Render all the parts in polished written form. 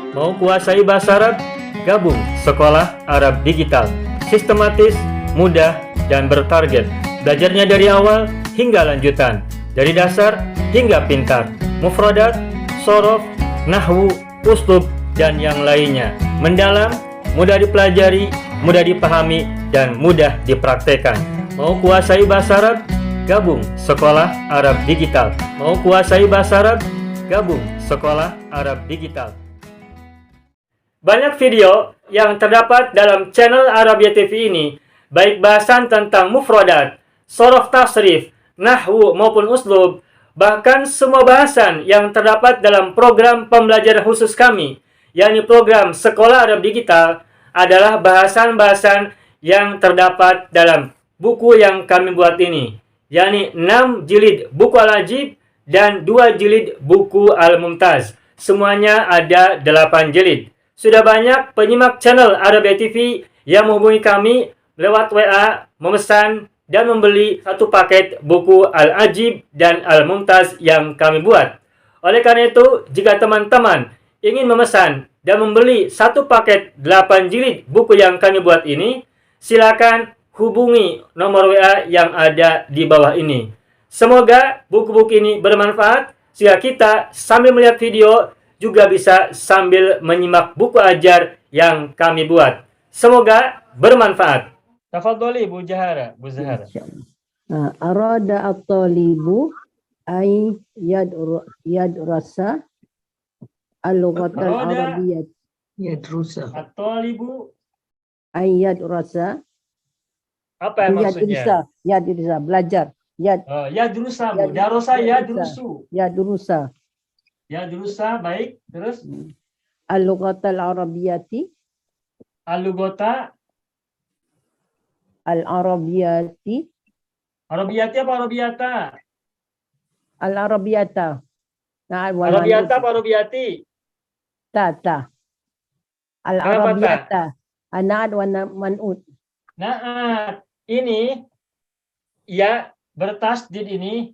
Mau kuasai bahasa Arab? Gabung Sekolah Arab Digital. Sistematis, mudah, dan bertarget. Belajarnya dari awal hingga lanjutan. Dari dasar hingga pintar. Mufradat, sorof, nahwu, uslub, dan yang lainnya. Mendalam, mudah dipelajari, mudah dipahami, dan mudah dipraktekkan. Mau kuasai bahasa Arab? Gabung Sekolah Arab Digital. Mau kuasai bahasa Arab? Gabung Sekolah Arab Digital. Banyak video yang terdapat dalam channel Arabia TV ini, baik bahasan tentang mufradat, sorof tasrif, nahwu maupun uslub, bahkan semua bahasan yang terdapat dalam program pembelajaran khusus kami, yakni program Sekolah Arab Digital, adalah bahasan-bahasan yang terdapat dalam buku yang kami buat ini, yakni 6 jilid buku Al-Ajib dan 2 jilid buku Al-Mumtaz. Semuanya ada 8 jilid. Sudah banyak penyimak channel Arabia TV yang menghubungi kami lewat WA, memesan dan membeli satu paket buku Al-Ajib dan Al-Mumtaz yang kami buat. Oleh karena itu, jika teman-teman ingin memesan dan membeli satu paket 8 jilid buku yang kami buat ini, silakan hubungi nomor WA yang ada di bawah ini. Semoga buku-buku ini bermanfaat sehingga kita sambil melihat video juga bisa sambil menyimak buku ajar yang kami buat. Semoga bermanfaat. Tafadholi Bu Zahara. Arada at-talibu ay yadrasa al-lughatal arabiyyah. Yadrusa. At-talibu Ay yadrasa. apa yang maksudnya? Yadrusa, belajar. Yadrusa, Bu. Darosa yadrusu. Yadrusa. Yadrusa, baik. Terus? Al-lughatal arabiyyati. Al-lugota. Al-arabiyyati. Arabiyati apa Arabiyata? Al-arabiyyata. Arabiyata apa Arabiyati? Ta. Al-arabiyyata. Anad wa man'ud. Nah, ini ya bertasdid ini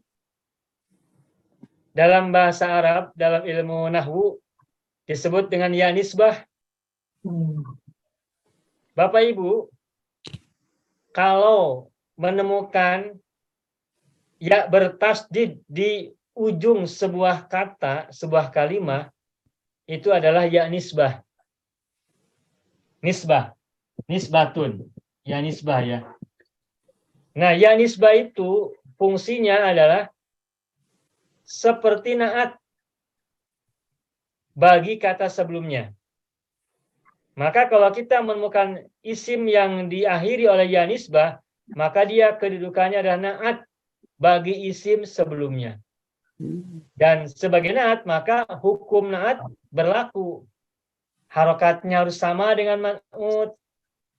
dalam bahasa Arab, dalam ilmu nahwu disebut dengan ya nisbah. Bapak Ibu, kalau menemukan ya bertasdid di ujung sebuah kata, sebuah kalimat, itu adalah ya nisbah. Nisbatun. Ya nisbah ya. Nah, ya nisbah itu fungsinya adalah seperti naat bagi kata sebelumnya. Maka kalau kita menemukan isim yang diakhiri oleh ya nisbah, maka dia kedudukannya adalah naat bagi isim sebelumnya. Dan sebagai naat, maka hukum naat berlaku. Harokatnya harus sama dengan man'ud,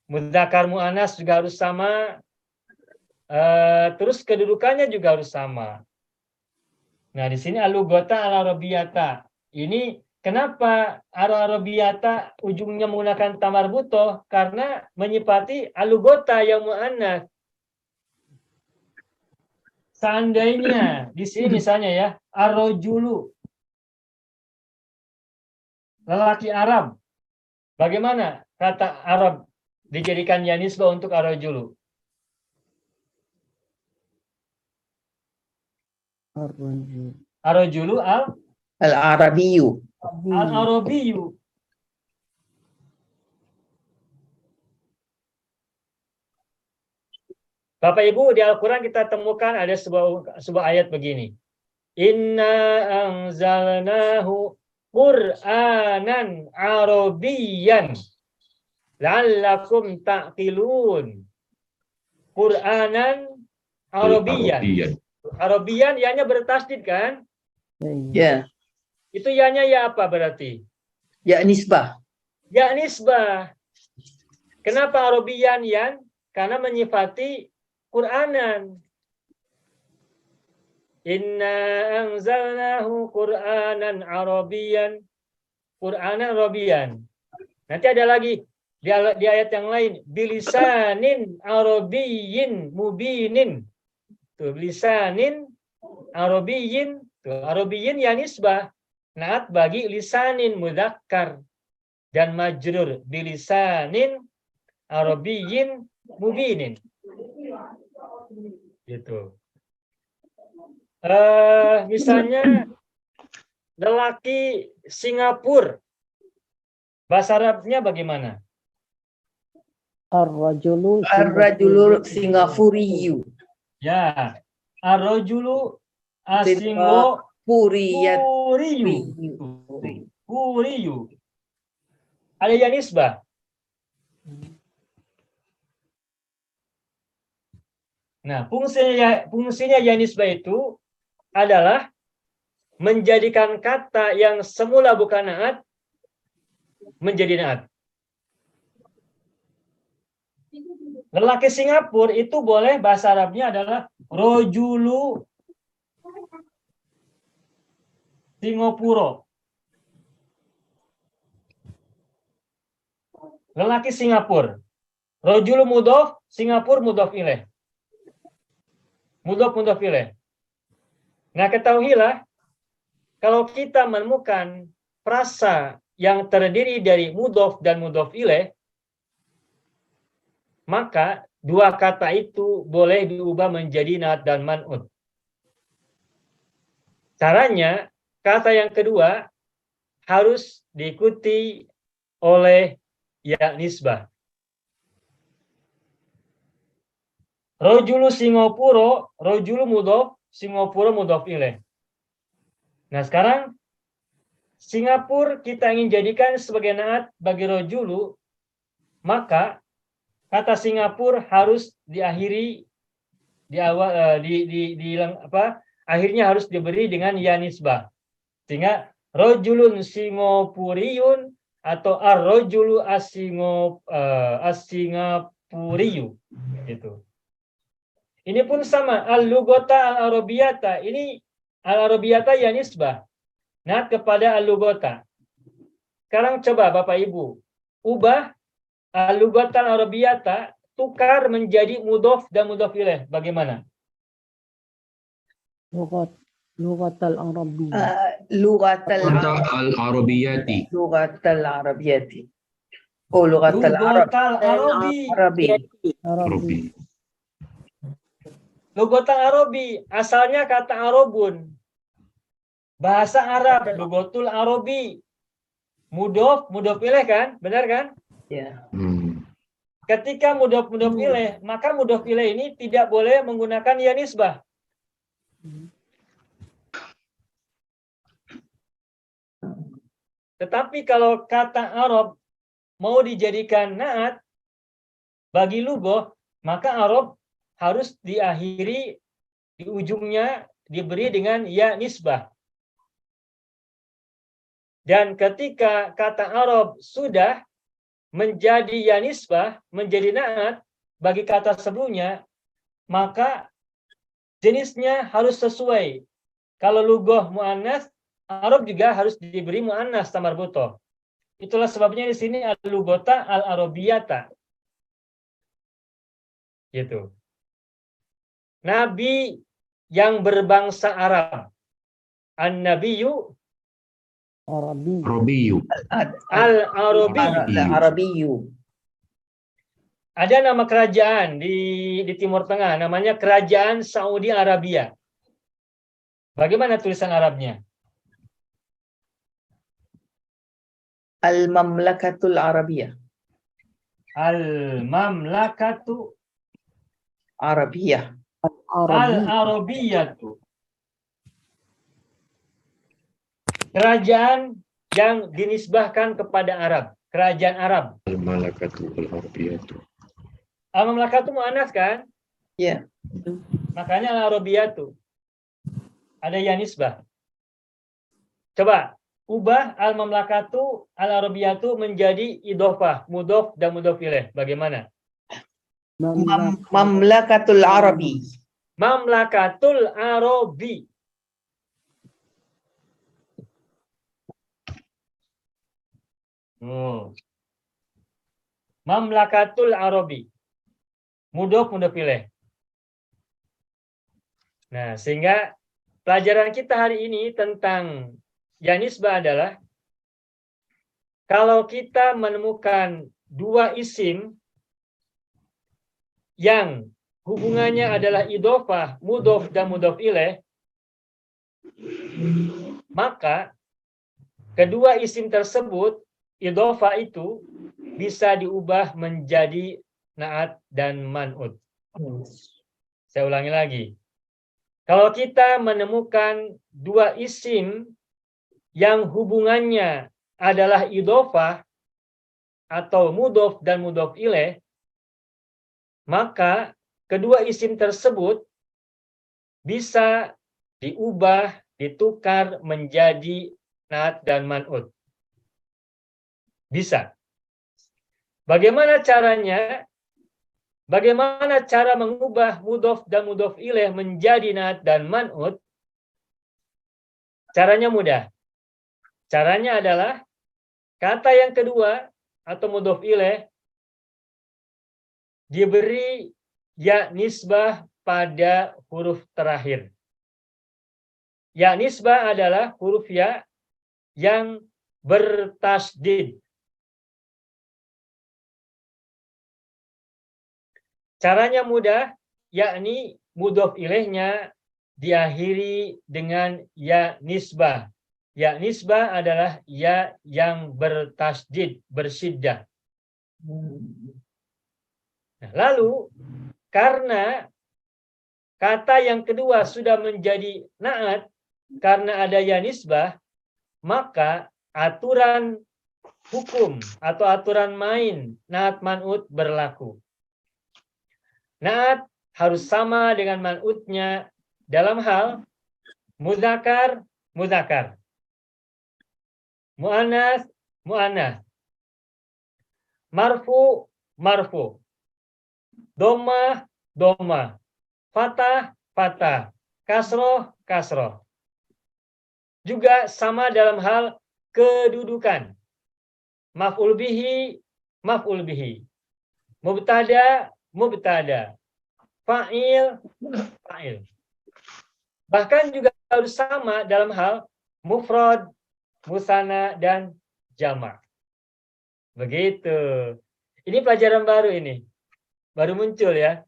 mudzakkar mu'annas juga harus sama, terus kedudukannya juga harus sama. Nah, di sini al-lughata al-arabiyata. Ini kenapa al-arabiyata ujungnya menggunakan tamarbutoh? Karena menyifati al-lughata yang mu'annas. Seandainya di sini misalnya ya, ar-rajulu, lelaki Arab. Bagaimana kata Arab dijadikan ya nisbah untuk ar-rajulu? Ar-rajulu Al-Arabiyyu. al-arabiyyu. Bapak Ibu, di Al-Quran kita temukan ada sebuah ayat begini. Inna anzalnahu Qur'anan Arabiyyan la'allakum ta'qilun. Qur'anan Arabiyyan. Arabiyyan ya-nya bertasdid kan? Ya. Itu ya-nya ya apa berarti? Ya nisbah. Ya nisbah. Kenapa Arabiyyan yan? Karena menyifati Qur'anan. Inna anzalnahu Qur'anan Arabiyyan. Qur'anan Arabiyyan. Nanti ada lagi di ayat yang lain, bilisanin Arabiyyin mubinin. Tuh, bilisanin Arabiyyin. Tuh, Arabiyyin ya nisbah. Naat bagi lisanin mudzakkar. dan majrur bilisanin arabiyyin mubinin. Gitu. Misalnya lelaki Singapura, bahasa Arabnya bagaimana? Ar-rajulu Ar-rajulu Singapuriyu. Ya, ar-rajulu Puriyat. Puriyu. Ada yang nisbah. Nah, fungsinya ya nisbah itu adalah menjadikan kata yang semula bukan naat menjadi naat. Lelaki Singapura itu boleh bahasa Arabnya adalah rojulu Singapura. Lelaki Singapura. Rojulu mudhof, Singapura mudhof ilaih. Mudhof ilaih. Nah, ketahuilah kalau kita menemukan frasa yang terdiri dari mudhof dan mudhof ilaih, maka dua kata itu boleh diubah menjadi naat dan man'ut. Caranya, kata yang kedua harus diikuti oleh ya nisbah. Rojulu Singapura, rojulu mudhof, Singapura mudhof ilaih. Nah, sekarang Singapura kita ingin jadikan sebagai naat bagi rojulu, maka kata Singapura harus diakhiri di awal akhirnya harus diberi dengan ya nisbah. Sehingga rojulun Singapuriyun atau ar-rojulu as-Singapuriyu gitu. Ini pun sama, al-lugota al-arabiyata. Ini al-arabiyata ya nisbah. Naat kepada al-lugota. Sekarang coba Bapak Ibu ubah al-lugota al-arabiyata, tukar menjadi mudhof dan mudhof ilaih. Bagaimana? Lughat al-arabiyyah. Lughat al-arabiyati. Lughat al-arabiyati. Oh, lughat Lughat al-arabi. Arabi. Lughat al-arabi, asalnya kata arabun. Bahasa Arab, lughatul arabi. Mudhof ilaih kan? Benar kan? Ya. Ketika mudhof ilaih, maka mudhof ilaih ini tidak boleh menggunakan ya nisbah. Tetapi kalau kata Arab mau dijadikan naat bagi lughah, maka Arab harus diakhiri di ujungnya diberi dengan ya nisbah. Dan ketika kata Arab sudah menjadi ya nisbah, menjadi naat bagi kata sebelumnya, maka jenisnya harus sesuai. Kalau lughah muannas, Arab juga harus diberi muannas tamarbutah. Itulah sebabnya di sini al-lughata al-arabiyata. Gitu. Nabi yang berbangsa Arab. An-nabiyyu Arabiyu. Al-Arabiyyu. Ada nama kerajaan di Timur Tengah, namanya Kerajaan Saudi Arabia. Bagaimana tulisan Arabnya? Al-Mamlakatul Arabiyah. Al-Mamlakatu Arabiyah. Al-Arabiyatu. Kerajaan yang dinisbahkan kepada Arab. Kerajaan Arab. Al-Malakatu al-Arabiyatu. Al-Mamlakatu mu'annas kan? Ya. Makanya Al-Arabiyatu. Ada yang nisbah. Coba ubah al-mamlakatu al-arabiyatu menjadi idhofah, mudhof dan mudhof ilaih. Bagaimana? Mamlakatul Arabi. Mamlakatul Arabi. Mamlakatul Arabi. Mudhof ilaih. Nah, sehingga pelajaran kita hari ini tentang ya nisbah adalah kalau kita menemukan dua isim yang hubungannya adalah idhofah, mudhof dan mudhof ilaih, maka kedua isim tersebut, idhofah itu bisa diubah menjadi naat dan man'ut. Saya ulangi lagi. Kalau kita menemukan dua isim yang hubungannya adalah idhofah atau mudhof dan mudhof ilaih, maka kedua isim tersebut bisa diubah, ditukar menjadi naat dan man'ut. Bisa. Bagaimana caranya? Bagaimana cara mengubah mudhof dan mudhof ilaih menjadi naat dan man'ut? Caranya mudah. Caranya adalah kata yang kedua atau mudhof ilaih diberi ya nisbah pada huruf terakhir. Ya nisbah adalah huruf ya yang bertasdid. Caranya mudah, yakni mudhof ilaihnya diakhiri dengan ya nisbah. Ya nisbah adalah ya yang bertasdid, bersyiddah. Nah, lalu karena kata yang kedua sudah menjadi naat karena ada ya nisbah, maka aturan hukum atau aturan main naat man'ut berlaku. Naat harus sama dengan man'utnya dalam hal muzakkar, muzakkar, mu'annas, mu'annas, marfu, marfu, dhammah, dhammah, fathah, fathah, kasroh, kasroh. Juga sama dalam hal kedudukan. Maf'ul bihi, maf'ul bihi. Mubtada, mubtada. Fa'il, fa'il. Bahkan juga harus sama dalam hal mufrad, musanna, dan jamak. Begitu. Ini pelajaran baru ini. Baru muncul ya.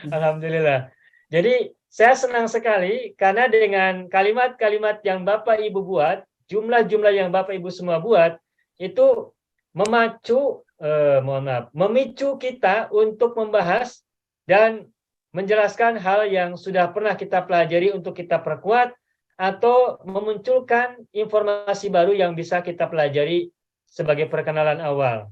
Alhamdulillah. Jadi saya senang sekali karena dengan kalimat-kalimat yang Bapak Ibu buat, jumlah-jumlah yang Bapak Ibu semua buat, itu memicu kita untuk membahas dan menjelaskan hal yang sudah pernah kita pelajari untuk kita perkuat atau memunculkan informasi baru yang bisa kita pelajari sebagai perkenalan awal.